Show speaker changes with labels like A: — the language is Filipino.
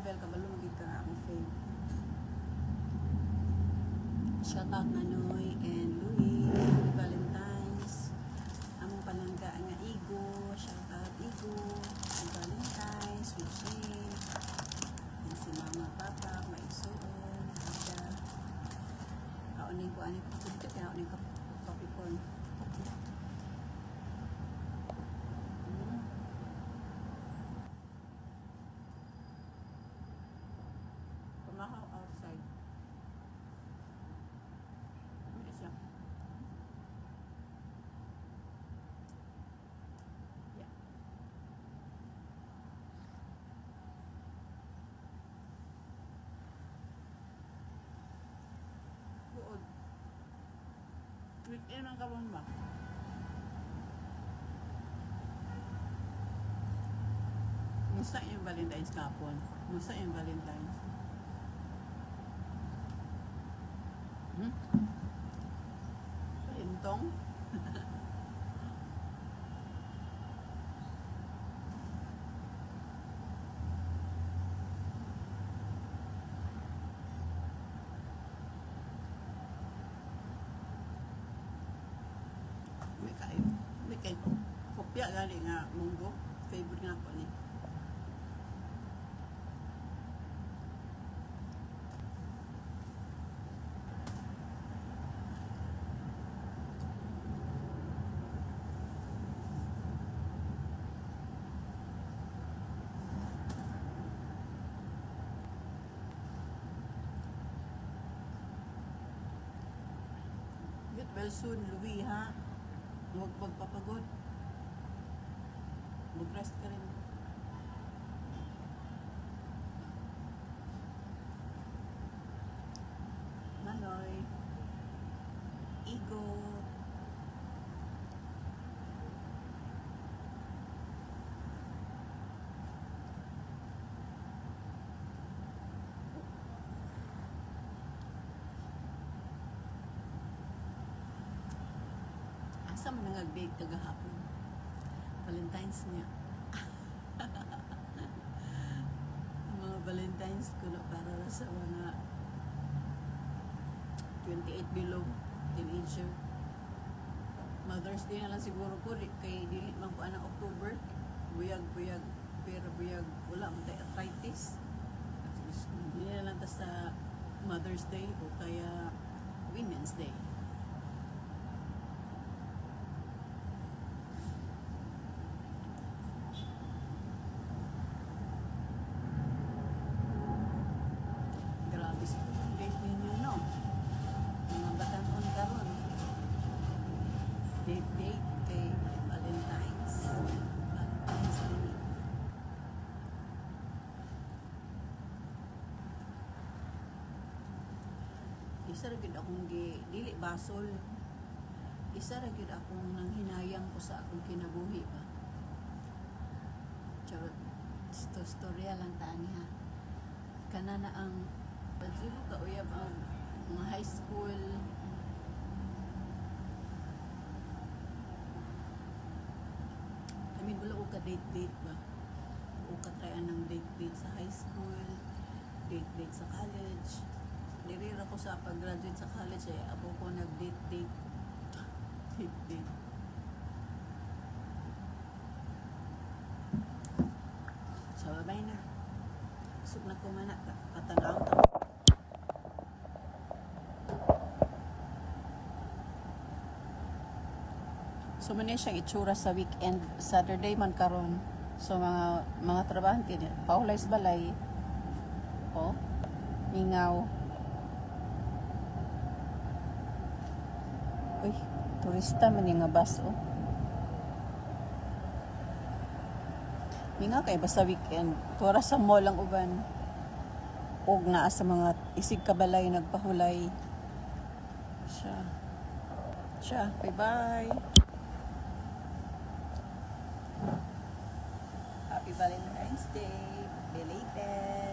A: Isabel, kabalo magiging ka akong fave. Shout out Nanoy and Louie. Happy Valentine's. Among palangga nga Igo. Shout out Igo. Happy Valentine's. Sweet Shane. And si Mama, Papa, Maisuon. Ada. Kaunin ko, aning kapit. Kaunin ko popcorn. Pumahaw outside. Yeah. Buod. Weekend ang kawan ba? Musta yung Valentine's kapon? Musta yung Valentine's? Intong? may kay kopya gali nga munggo. Favorite nga ko ni. Get well soon, Louie, ha? Huwag magpapagod. Mag-rest ka rin. Manoy. Igo. Asa mo nag-date kagahapon? Valentine's niya. Mga Valentine's ko na para sa mga 28 below teenager. Mother's Day na lang siguro ko kay dili man po anang October. Buyag pero buyag wala man tay arthritis. Hindi na lang ta sa Mother's Day o kaya Women's Day. Date kay Valentine's Day. Isa ra gid akong dili basol. Isa ra gid akong nang hinayang ko sa akong kinabuhi ba. Charot. Storya lang ta niya. Kana na ang pagsigo ka uyab ang mga high school. Wala ko ka-date ba? O ka-tryan ng date sa high school, date sa college. Nirira ko sa pag-graduate sa college ako ko nag-date. So, bye na. Usog na ko man patanaw ka. So man siyang itsura sa weekend, Saturday man karon. So mga trabahante din, paulay sa balay. Oh, mingaw. Uy, turista man yung nga bus, oh. Mingaw kay basta weekend. Tura sa mall ang uban. Og naa sa mga isig kabalay nagpahulay. Siya. Bye-bye. Happy Valentine's Day, belated.